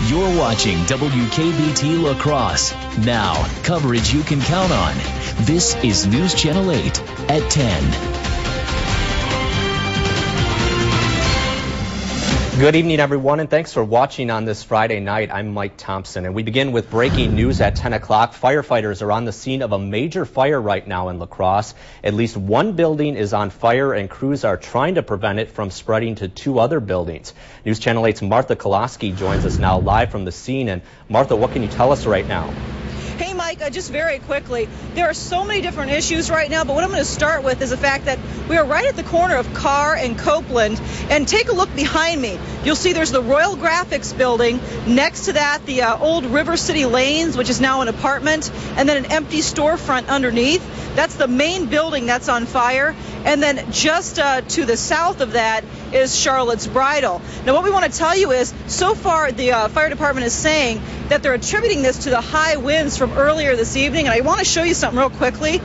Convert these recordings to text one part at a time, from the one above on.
You're watching WKBT La Crosse. Now, coverage you can count on. This is News Channel 8 at 10. Good evening, everyone, and thanks for watching on this Friday night. I'm Mike Thompson, and we begin with breaking news at 10 o'clock. Firefighters are on the scene of a major fire right now in La Crosse. At least one building is on fire, and crews are trying to prevent it from spreading to two other buildings. News Channel 8's Martha Kolaski joins us now live from the scene. And Martha, what can you tell us right now? Hey, Mike, just very quickly, there are so many different issues right now, but what I'm going to start with is the fact that we are right at the corner of Carr and Copeland, and take a look behind me. You'll see there's the Royal Graphics building. Next to that, the old River City Lanes, which is now an apartment, and then an empty storefront underneath. That's the main building that's on fire. And then just to the south of that is Charlotte's Bridal. Now, what we want to tell you is, so far, the fire department is saying that they're attributing this to the high winds from earlier this evening. And I want to show you something real quickly.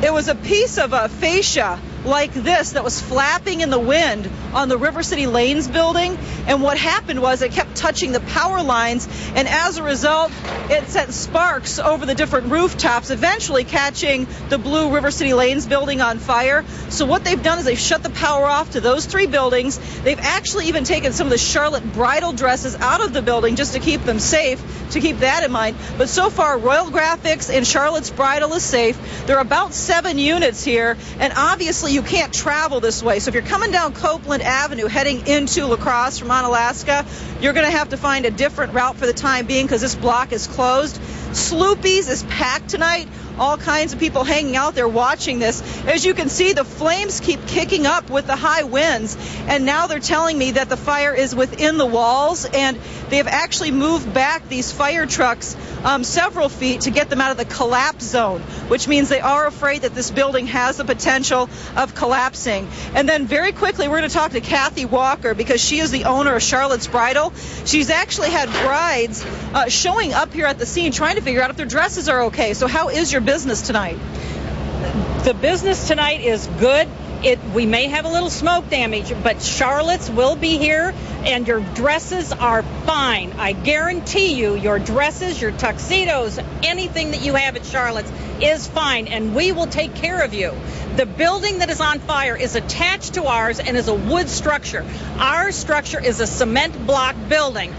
It was a piece of fascia like this that was flapping in the wind on the River City Lanes building, and what happened was it kept touching the power lines, and as a result it sent sparks over the different rooftops, eventually catching the blue River City Lanes building on fire. So what they've done is they've shut the power off to those three buildings. They've actually even taken some of the Charlotte bridal dresses out of the building just to keep them safe, to keep that in mind. But so far, Royal Graphics and Charlotte's Bridal is safe. There are about 7 units here, and obviously you can't travel this way. So if you're coming down Copeland Avenue heading into La Crosse from Onalaska, you're going to have to find a different route for the time being because this block is closed. Sloopy's is packed tonight. All kinds of people hanging out there watching this. As you can see, the flames keep kicking up with the high winds, and now they're telling me that the fire is within the walls, and they have actually moved back these fire trucks several feet to get them out of the collapse zone, which means they are afraid that this building has the potential of collapsing. And then very quickly, we're going to talk to Kathy Walker, because she is the owner of Charlotte's Bridal. She's actually had brides showing up here at the scene trying to figure out if their dresses are okay. So how is your business tonight? The business tonight is good. We may have a little smoke damage, but Charlotte's will be here, and your dresses are fine. I guarantee you, your dresses, your tuxedos, anything that you have at Charlotte's is fine, and we will take care of you. The building that is on fire is attached to ours and is a wood structure. Our structure is a cement block building.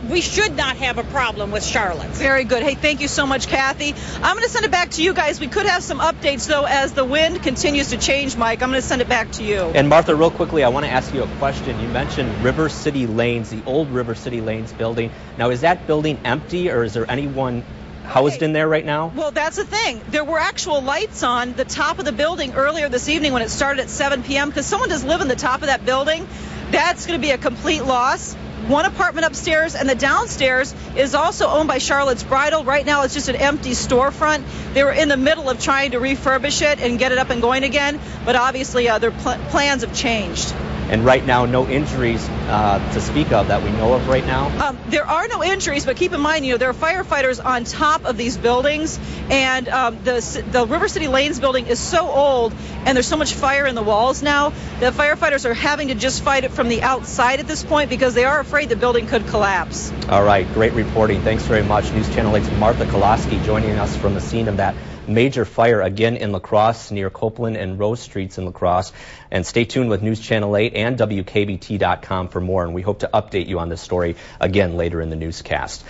We should not have a problem with Charlotte's. Very good. Hey, thank you so much, Kathy. I'm going to send it back to you guys. We could have some updates, though, as the wind continues to change, Mike. I'm going to send it back to you. And Martha, real quickly, I want to ask you a question. You mentioned River City Lanes, the old River City Lanes building. Now, is that building empty, or is there anyone housed in there right now? Well, that's the thing. There were actual lights on the top of the building earlier this evening when it started at 7 p.m. because someone does live in the top of that building. That's going to be a complete loss. One apartment upstairs, and the downstairs is also owned by Charlotte's Bridal. Right now it's just an empty storefront. They were in the middle of trying to refurbish it and get it up and going again, but obviously their plans have changed. And right now, no injuries to speak of that we know of right now? There are no injuries, but keep in mind, there are firefighters on top of these buildings, and the River City Lanes building is so old, and there's so much fire in the walls now, that firefighters are having to just fight it from the outside at this point because they are afraid the building could collapse. All right, great reporting. Thanks very much. News Channel 8's Martha Kolaski joining us from the scene of that major fire again in La Crosse near Copeland and Rose Streets in La Crosse. And stay tuned with News Channel 8 and WKBT.com for more, and we hope to update you on this story again later in the newscast.